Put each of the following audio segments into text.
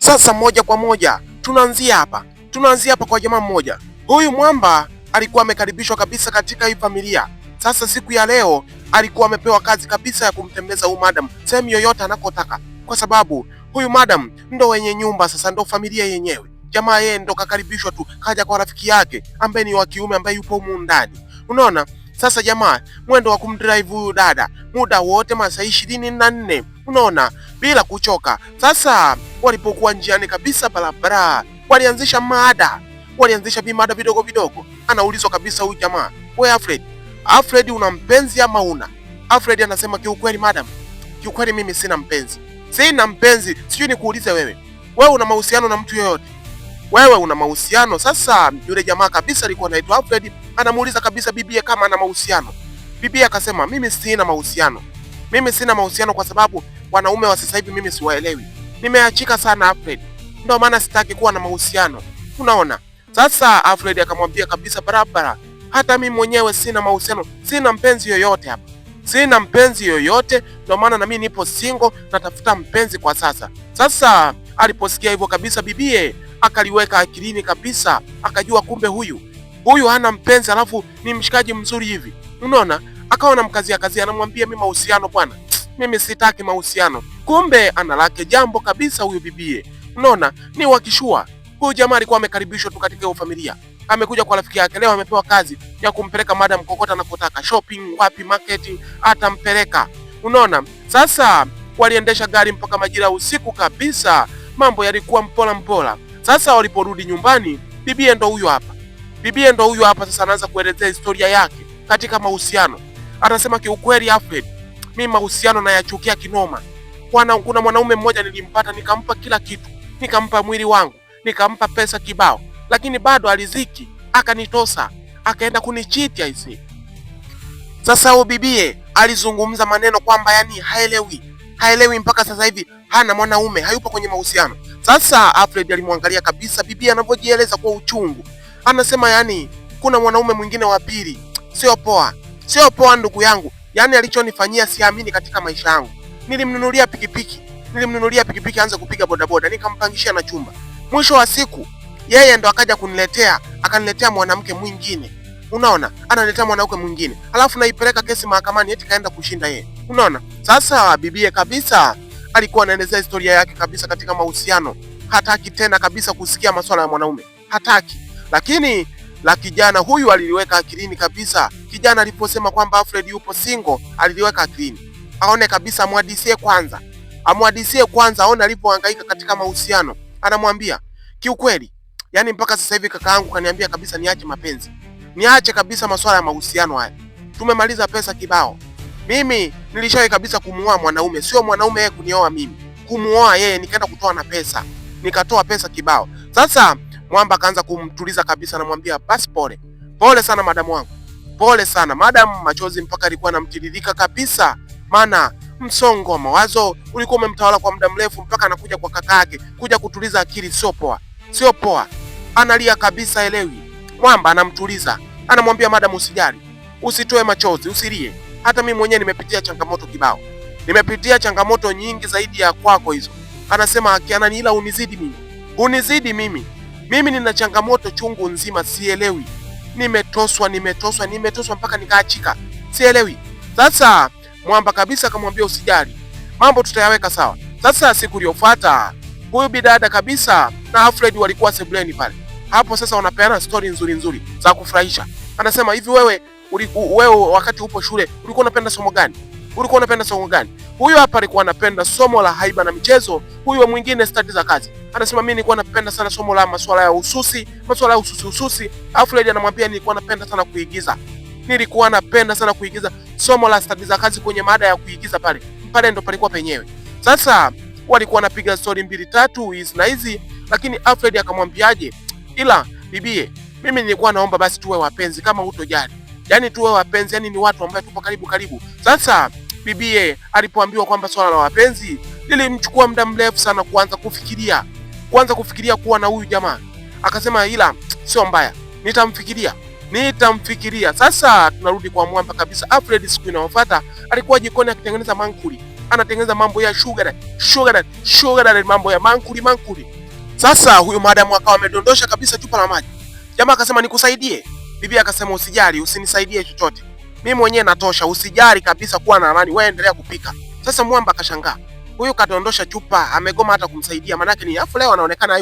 Sasa moja kwa moja tunaanzia hapa kwa jamaa mmoja. Huyu mwamba alikuwa amekaribishwa kabisa katika hii familia. Sasa siku ya leo alikuwa amepewa kazi kabisa ya kumtembeza huyu madam sehemu yoyote anakotaka, kwa sababu huyu madam ndo wenye nyumba, sasa ndo familia yenyewe. Jamaa yeye ndo kakaribishwa tu, kaja kwa rafiki yake ambaye ni wa kiume ambaye yupo humu ndani. Unaona? Sasa jamaa mwendo wa kumdrive huyu dada muda wote masaa 24, unaona, bila kuchoka. Sasa walipokuwa njiani kabisa barabara, walianzisha vimada vidogo vidogo. Anaulizwa kabisa huyu jamaa, wewe Alfred una mpenzi ama una? Alfred anasema kiukweli madam, kiukweli mimi sina mpenzi. Sina mpenzi. Sijui nikuulize wewe una mahusiano na mtu yoyote? Wewe una mahusiano? Sasa yule jamaa kabisa alikuwa anaitwa Alfred anamuuliza kabisa bibie kama ana mahusiano. Bibie akasema mimi sina mahusiano. Mimi sina mahusiano kwa sababu wanaume wa sasa hivi mimi siwaelewi. Nimeachika sana Alfred. Ndio maana sitaki kuwa na mahusiano. Unaona? Sasa Alfred akamwambia kabisa barabara, hata mimi mwenyewe sina mahusiano, sina mpenzi yoyote hapa. Sina mpenzi yoyote, ndio maana na mimi nipo single, natafuta mpenzi kwa sasa. Sasa aliposikia hivyo kabisa bibie akaliweka akilini kabisa, akajua kumbe huyu hana mpenzi, alafu ni mshikaji mzuri hivi. Unaona? Akawa anamkazia anamwambia mimi mahusiano bwana, mimi sitaki mahusiano. Kumbe analake jambo kabisa huyu bibie. Unaona? Ni wakishua. Huyu jamaa alikuwa amekaribishwa tu katika hiyo familia. Amekuja kwa rafiki yake, leo amepewa kazi ya kumpeleka madam kokota anakotaka, shopping, wapi, marketing, atampeleka. Unaona? Sasa waliendesha gari mpaka majira ya usiku kabisa. Mambo yalikuwa mpola. Sasa waliporudi nyumbani, bibie ndo huyu hapa. Sasa anaanza kuelezea historia yake katika mahusiano. Anasema kiukweli Alfred, mimi mahusiano nayachukia kinoma. Kuna mwanaume mmoja nilimpata, nikampa kila kitu, nikampa mwili wangu, nikampa pesa kibao, lakini bado aliziki, akanitosa, akaenda kunichiti aisi. Sasa huyo bibie alizungumza maneno kwamba yani haelewi mpaka sasa hivi hana mwanaume, hayupo kwenye mahusiano. Sasa Alfred alimwangalia kabisa bibie anavyojieleza kwa uchungu. Anasema yani kuna mwanaume mwingine wa pili. Sio poa ndugu yangu. Yani alichonifanyia siamini katika maisha yangu. Nilimnunulia pikipiki aanze kupiga bodaboda, nikampangishia na chumba. Mwisho wa siku yeye ndo akaja akaniletea mwanamke mwingine. Unaona? Analetea mwanamke mwingine. Alafu naipeleka kesi mahakamani eti kaenda kushinda yeye. Unaona? Sasa bibie kabisa alikuwa anaelezea historia yake kabisa katika mahusiano. Hataki tena kabisa kusikia masuala ya mwanaume. Hataki. Lakini la kijana huyu aliliweka akilini kabisa. Kijana aliposema kwamba Alfred yupo single, aliliweka akilini. Aone kabisa amwadisie kwanza aone alipohangaika katika mahusiano. Anamwambia, kiukweli, yani mpaka sasa hivi kaka yangu kaniambia kabisa niache mapenzi. Niache kabisa masuala ya mahusiano haya. Tumemaliza pesa kibao. Mimi nilishawahi kabisa kumuoa mwanaume, sio mwanaume yeye kunioa mimi. Kumuoa yeye nikaenda kutoa na pesa. Nikatoa pesa kibao. Sasa mwamba akaanza kumtuliza kabisa, anamwambia basi pole sana madamu wangu. Pole sana madam. Machozi mpaka alikuwa anamtiririka kabisa, maana msongo wa mawazo ulikuwa umemtawala kwa muda mrefu, mpaka anakuja kwa kaka yake kuja kutuliza akili. Sio poa. Analia kabisa, elewi. Mwamba anamtuliza, anamwambia madam usijali, usitoe machozi, usilie. Hata mimi mwenyewe nimepitia changamoto kibao. Nimepitia changamoto nyingi zaidi ya kwako hizo. Anasema akiananiila unizidi mimi. Mimi nina changamoto chungu nzima, sielewi. Nimetoswa mpaka nikaachika. Sielewi. Sasa mwamba kabisa akamwambia usijali, mambo tutayaweka sawa. Sasa siku iliyofuata huyu bidada kabisa na Alfred walikuwa sebuleni pale. Hapo sasa wanapeana story nzuri za kufurahisha. Anasema hivi, wewe wakati upo shule ulikuwa unapenda somo gani? Huyu hapa alikuwa anapenda somo la haiba na michezo, huyu mwingine stadi za kazi. Anasema mimi nilikuwa napenda sana somo la masuala ya ususi. Alfred anamwambia nilikuwa napenda sana kuigiza. Somo la stadi za kazi kwenye mada ya kuigiza pale ndo palikuwa penyewe. Sasa walikuwa wanapiga story 2-3 hizi na hizi, lakini Alfred akamwambiaje, ila bibie, mimi nilikuwa naomba basi tuwe wapenzi kama hutojali. Yani tuwe wapenzi, yani ni watu ambao tupo karibu. Sasa bibie alipoambiwa kwamba swala la wapenzi lilimchukua muda mrefu sana kuanza kufikiria kuwa na huyu jamaa. Akasema ila sio mbaya, nitamfikiria. Sasa tunarudi kwa mwamba kabisa. Alfred siku inayofuata alikuwa jikoni akitengeneza mankuli. anatengeneza mambo ya sugar daddy, mambo ya mankuli. Sasa huyu madam akawa amedondosha kabisa chupa la maji. Jamaa akasema nikusaidie. Bibi akasema usijali, usinisaidie chochote, mimi mwenyewe natosha, usijali kabisa, kuwa na amani, wewe endelea kupika. Sasa mwamba akashangaa, huyu kadondosha chupa, amegoma hata kumsaidia. Manake ni afu leo anaonekana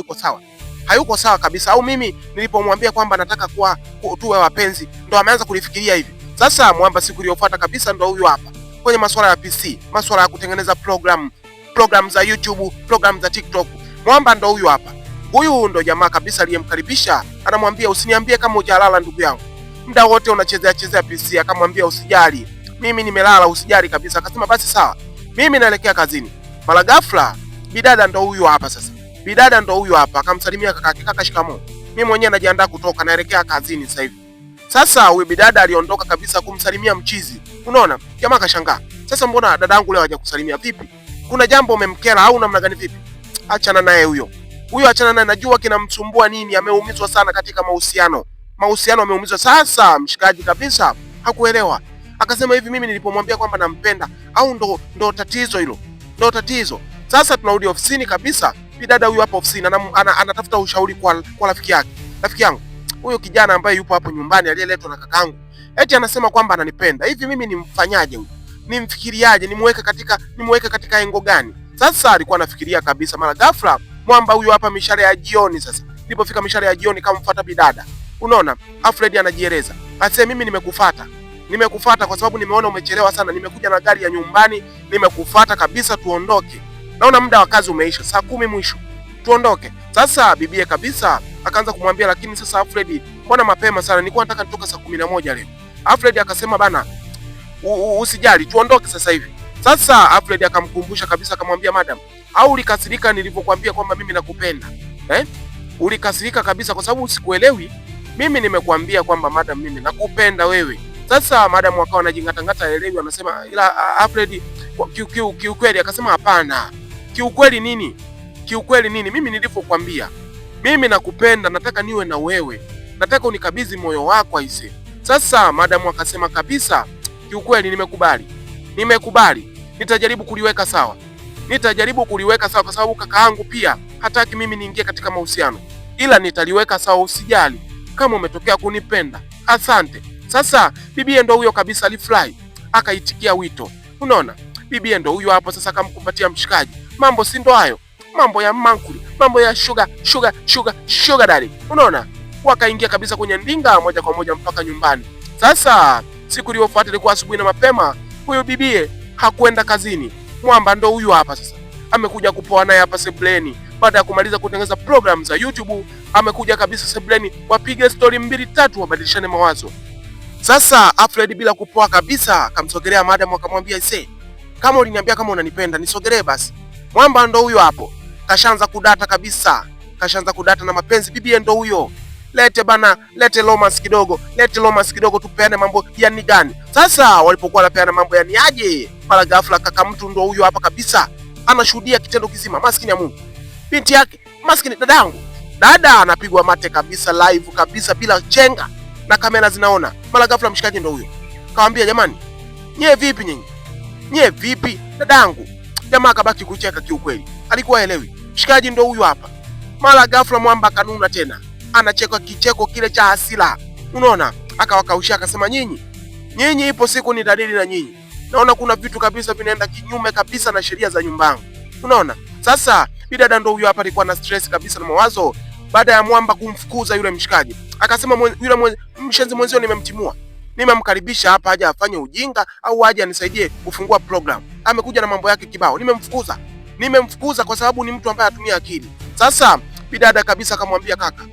hayuko sawa kabisa. Au mimi nilipomwambia kwamba nataka tuwe wapenzi ndo ameanza kulifikiria hivi. Sasa mwamba siku iliyofuata kabisa ndo huyu hapa kwenye masuala ya PC, masuala ya kutengeneza program za YouTube, program za TikTok. Mwamba ndo huyu hapa. Huyu ndo jamaa kabisa aliyemkaribisha, anamwambia usiniambie kama hujalala ndugu yangu, muda wote unachezea PC. Akamwambia usijali, mimi nimelala, usijali kabisa. Akasema basi sawa, mimi naelekea kazini. Mara ghafla bidada ndo huyu hapa sasa. Bidada ndo huyu hapa akamsalimia kaka, shikamoo, mimi mwenyewe najiandaa kutoka, naelekea kazini sasa hivi. Sasa huyu bidada aliondoka kabisa kumsalimia mchizi. Unaona? Jamaa akashangaa. Sasa mbona dadangu leo haja kusalimia vipi? Kuna jambo umemkera au namna gani vipi? Achana naye huyo. Achana naye, najua kinamsumbua nini, ameumizwa sana katika mahusiano. Ameumizwa. Sasa mshikaji kabisa hakuelewa. Akasema hivi, mimi nilipomwambia kwamba nampenda au ndo tatizo hilo? Ndo tatizo. Sasa tunarudi ofisini kabisa. Bidada huyu hapa ofisini anatafuta ushauri kwa rafiki yake. Rafiki yangu, huyo kijana ambaye yupo hapo nyumbani aliyeletwa na kakangu, eti anasema kwamba ananipenda. Hivi mimi nimfanyaje huyu? Nimfikiriaje? Nimweke katika engo gani? Sasa alikuwa anafikiria kabisa. Mara ghafla mwamba huyu hapa mishale ya jioni. Sasa ilipofika mishale ya jioni kamfuata bidada. Unaona? Alfred anajieleza. Asema mimi nimekufuata kwa sababu nimeona umechelewa sana. Nimekuja na gari ya nyumbani, nimekufuata kabisa, tuondoke. Naona muda wa kazi umeisha, saa 10 mwisho. Tuondoke. Sasa bibie kabisa akaanza kumwambia, lakini sasa Alfred, mbona mapema sana? Nilikuwa nataka nitoka saa 11 leo. Alfred akasema bana, usijali, tuondoke sasa hivi. Sasa Alfred akamkumbusha kabisa, akamwambia madam, au ulikasirika nilivyokuambia kwamba mimi nakupenda? Ulikasirika kabisa kwa sababu usikuelewi. Mimi nimekuambia kwamba madam, mimi nakupenda wewe. Sasa madam akawa anajingatangata, elewi, anasema ila Alfred kiukweli. Akasema hapana. Kiukweli nini? Mimi nilivyokuambia, mimi nakupenda, nataka niwe na wewe, nataka unikabidhi moyo wako aise. Sasa madam akasema kabisa, kiukweli nimekubali, nitajaribu kuliweka sawa kwa sababu kakaangu pia hataki mimi niingie katika mahusiano, ila nitaliweka sawa, usijali, kama umetokea kunipenda, asante. Sasa bibie ndo huyo kabisa alifurahi, akaitikia wito. Unaona? Bibie ndo huyo hapo sasa, akamkumbatia mshikaji. Mambo si ndo hayo, mambo ya mankuli, mambo ya sugar daddy. Unaona? Wakaingia kabisa kwenye ndinga moja kwa moja mpaka nyumbani. Sasa siku iliyofuata ilikuwa asubuhi na mapema, huyo bibie hakwenda kazini. Mwamba ndo huyu hapa sasa, amekuja kupoa naye hapa sebleni. Baada ya kumaliza kutengeneza program za YouTube, amekuja kabisa sebleni, wapige story 2-3, wabadilishane mawazo. Sasa Alfred bila kupoa kabisa akamsogelea madam, akamwambia kama uliniambia kama unanipenda nisogelee basi. Mwamba ndo huyo hapo, kashaanza kudata kabisa, na mapenzi. Bibi ndo huyo, lete romance kidogo, tupeane mambo ya ni gani. Sasa walipokuwa wanapeana mambo ya ni aje, mara ghafla kaka mtu ndo huyo hapa kabisa, anashuhudia kitendo kizima. Maskini ya Mungu, binti yake maskini, dada anapigwa mate kabisa, live kabisa, bila chenga na kamera zinaona. Mara ghafla mshikaji ndo huyo kawaambia, jamani, nyie vipi dadangu? Jamaa akabaki kucheka, kiukweli alikuwa elewi. Mshikaji ndo huyo hapa. Mara ghafla mwamba kanuna tena, anacheka kicheko kile cha hasira. Unaona? Akawakausha akasema, nyinyi ipo siku ni dalili na nyinyi. Naona kuna vitu kabisa vinaenda kinyume kabisa na sheria za nyumbani. Unaona? Sasa bidada ndo huyo hapa alikuwa na stress kabisa na mawazo baada ya mwamba kumfukuza yule mshikaji. Akasema yule mshenzi mwenzio nimemkaribisha hapa aje afanye ujinga au aje anisaidie kufungua program. Amekuja na mambo yake kibao. Nimemfukuza kwa sababu ni mtu ambaye atumia akili. Sasa bidada kabisa akamwambia, kaka,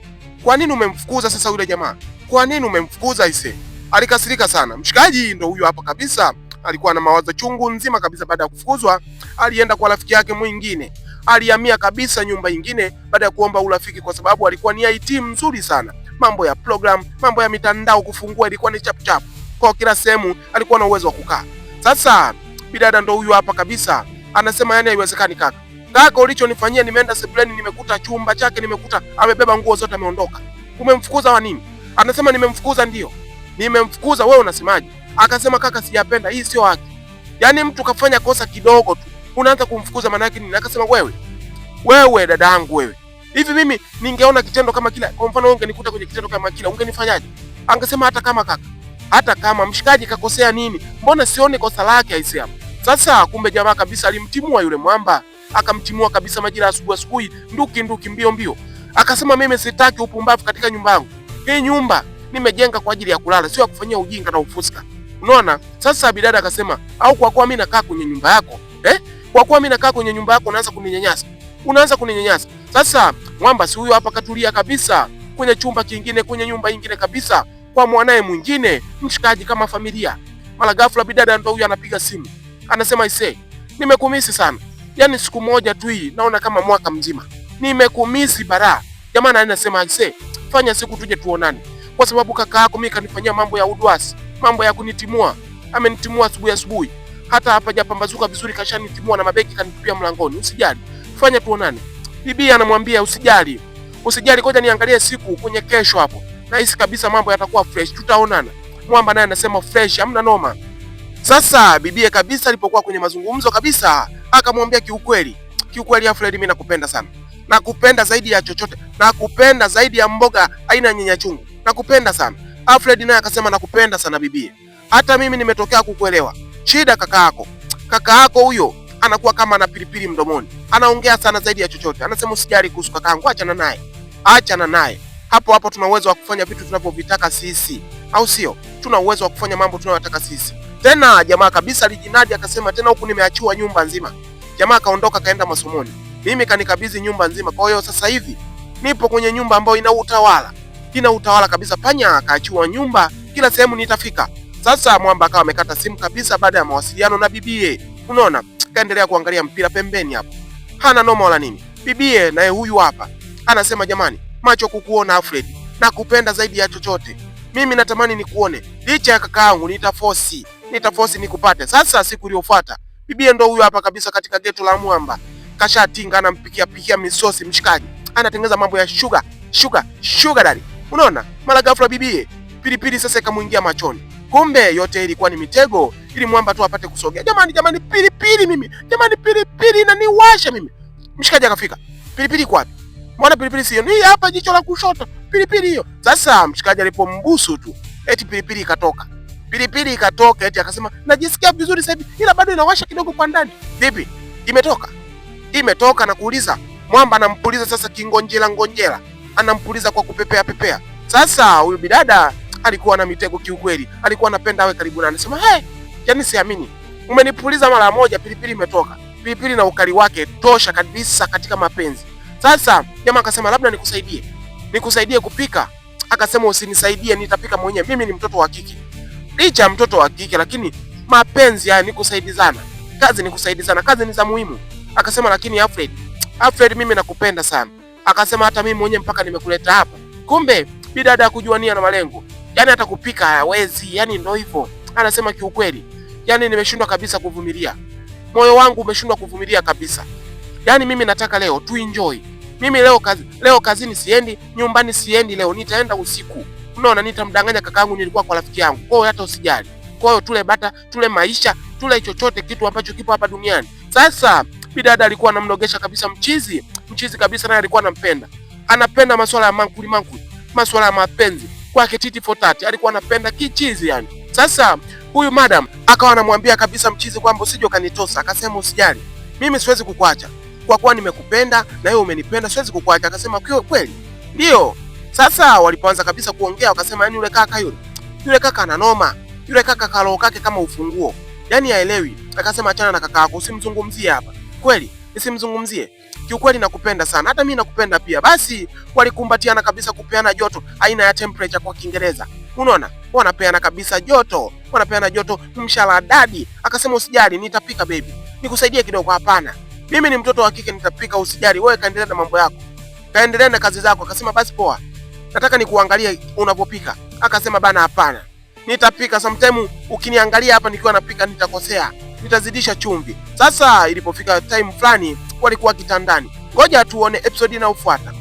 kwa nini umemfukuza sasa yule jamaa? Kwa nini umemfukuza ise? Alikasirika sana. Mshikaji ndo huyo hapa kabisa, alikuwa na mawazo chungu nzima kabisa. Baada ya kufukuzwa, alienda kwa rafiki yake mwingine. Alihamia kabisa nyumba nyingine baada ya kuomba urafiki kwa sababu alikuwa ni IT mzuri sana. Mambo ya program, mambo ya mitandao kufungua ilikuwa ni chap. Kwa kila sehemu alikuwa na uwezo wa kukaa. Sasa bidada ndo huyu hapa kabisa anasema, yani haiwezekani kaka, ulichonifanyia, nimeenda sebuleni nimekuta chumba chake, nimekuta amebeba nguo zote ameondoka. Umemfukuza wa nini? Anasema nimemfukuza. Ndio nimemfukuza. Wewe unasemaje? Akasema, kaka, sijapenda, hii sio haki. Yaani mtu kafanya kosa kidogo tu unaanza kumfukuza, maana yake nini? Akasema wewe dada yangu wewe, hivi mimi ningeona kitendo kama kile, kwa mfano ungenikuta kwenye kitendo kama kile, ungenifanyaje? Angesema hata kama kaka, hata kama mshikaji kakosea nini, mbona sione kosa lake aisi hapo. Sasa kumbe jamaa kabisa alimtimua yule mwamba, akamtimua kabisa majira asubuhi, nduki mbio. Akasema mimi sitaki upumbavu katika nyumba yangu. Hii nyumba nimejenga kwa ajili ya kulala, sio ya kufanyia ujinga na ufuska. Unaona? Sasa bidada akasema, au kwa kuwa mimi nakaa kwenye nyumba yako, kwa kuwa mimi nakaa kwenye nyumba yako unaanza kuninyanyasa. Unaanza kuninyanyasa. Sasa mwamba si huyo hapa katulia kabisa kwenye chumba kingine, kwenye nyumba nyingine kabisa kwa mwanae mwingine, mshikaji kama familia. Mara ghafla bidada ndo huyo anapiga simu. Anasema nimekumisi sana. Yaani siku moja tu hii naona kama mwaka mzima. Nimekumisi bara. Jamaa anasema fanya siku tuje tuonane. Kwa sababu kaka yako mimi kanifanyia mambo ya udwasi, mambo ya kunitimua. Amenitimua asubuhi. Hata hapa japambazuka vizuri kashanitimua na mabeki kanitupia mlangoni. Usijali. Fanya tuonane. Bibi anamwambia usijali, ngoja niangalie siku kwenye kesho hapo. Nahisi kabisa mambo yatakuwa fresh, tutaonana. Mwamba naye anasema fresh, hamna noma. Sasa bibi kabisa alipokuwa kwenye mazungumzo kabisa, akamwambia kiukweli Alfred, mimi nakupenda sana. Nakupenda zaidi ya chochote. Nakupenda zaidi ya mboga aina ya nyanya chungu. Nakupenda sana. Alfred naye akasema nakupenda sana bibi. Hata mimi nimetokea kukuelewa. Shida kaka yako huyo anakuwa kama ana pilipili mdomoni. Anaongea sana zaidi ya chochote. Anasema usijali kuhusu kakaangu, achana naye. Hapo tuna uwezo wa kufanya vitu tunavyovitaka sisi, au sio? Tuna uwezo wa kufanya mambo tunayotaka sisi. Tena jamaa kabisa alijinadi akasema tena huku nimeachiwa nyumba nzima. Jamaa kaondoka kaenda masomoni. Mimi kanikabidhi nyumba nzima. Kwa hiyo sasa hivi nipo kwenye nyumba ambayo ina utawala kabisa. Panya akaachiwa nyumba, kila sehemu nitafika. Sasa mwamba akawa amekata simu kabisa baada ya mawasiliano na bibie. Unaona? Kaendelea kuangalia mpira pembeni hapo. Hana noma wala nini. Bibie naye huyu hapa anasema jamani, macho kukuona Alfred, nakupenda zaidi ya chochote. Mimi natamani nikuone. Licha ya kakaangu nitaforce nikupate. Sasa siku iliyofuata, bibie ndo huyu hapa kabisa katika geto la mwamba. Kashatinga anampikia misosi mshikaji. Anatengeneza mambo ya sugar daddy. Unaona? Mara ghafla bibie pilipili sasa ikamuingia machoni. Kumbe yote ilikuwa ni mitego ili mwamba tu apate kusogea. Jamani pilipili mimi. Jamani pilipili inaniwasha mimi. Mshikaji akafika. Pilipili kwa wapi? Mbona pilipili sio? Ni hapa jicho la kushoto. Pilipili hiyo. Sasa mshikaji alipombusu tu, eti pilipili ikatoka. Eti akasema najisikia vizuri sasa hivi ila bado inawasha kidogo kwa ndani. Vipi? Imetoka na kuuliza. Mwamba anampuliza sasa kingonjela. Anampuliza kwa kupepea. Sasa huyu bidada alikuwa na mitego kiukweli. Alikuwa anapenda awe karibu na anasema, yaani siamini. Umenipuliza mara moja pilipili imetoka. Pilipili na ukali wake tosha kabisa katika mapenzi. Sasa jamaa akasema labda nikusaidie kupika. Akasema usinisaidie, nitapika mwenyewe. Mimi ni mtoto wa kike. Licha mtoto wa kike lakini mapenzi haya ni kusaidizana. Kazi ni za muhimu. Akasema lakini Alfred mimi nakupenda sana. Akasema hata mimi mwenyewe mpaka nimekuleta hapa. Kumbe bidada kujua nia na malengo. Yaani hata kupika hawezi, yaani ndio hivyo. Anasema kiukweli, yaani nimeshindwa kabisa kuvumilia. Moyo wangu umeshindwa kuvumilia kabisa. Yaani mimi nataka leo tu enjoy. Mimi leo kazini siendi, nyumbani siendi leo, nitaenda usiku. Unaona, nitamdanganya kakaangu nilikuwa kwa rafiki yangu. Kwa hiyo hata usijali. Kwa hiyo tule bata, tule maisha, tule chochote kitu ambacho kipo hapa duniani. Sasa bidada alikuwa anamnogesha kabisa mchizi kabisa, naye alikuwa anampenda. Anapenda masuala ya mankuli, masuala ya mapenzi. Kwake titi for tati, alikuwa anapenda kichizi yani. Sasa huyu madam akawa anamwambia kabisa mchizi kwamba usije kanitosa. Akasema usijali. Mimi siwezi kukuacha. Kwa kuwa nimekupenda na wewe umenipenda, siwezi kukuacha. Akasema kweli? Ndio. Sasa walipoanza kabisa kuongea wakasema yani yule kaka ana noma. Yule kaka kalo kake kama ufunguo. Yaani haelewi. Akasema achana na kaka yako, usimzungumzie hapa. Kweli? Nisimzungumzie. Kiukweli nakupenda sana. Hata mimi nakupenda pia. Basi walikumbatiana kabisa kupeana joto, aina ya temperature kwa Kiingereza. Unaona? Wanapeana kabisa joto. Mshala dadi. Akasema usijali, nitapika baby. Nikusaidie kidogo. Hapana. Mimi ni mtoto wa kike, nitapika, usijali. Wewe kaendelea na mambo yako. Kaendelea na kazi zako. Akasema basi poa. Nataka nikuangalie unapopika. Akasema bana hapana. Nitapika, sometime ukiniangalia hapa nikiwa napika nitakosea. Nitazidisha chumvi. Sasa ilipofika time fulani walikuwa kitandani. Ngoja tuone episode inayofuata.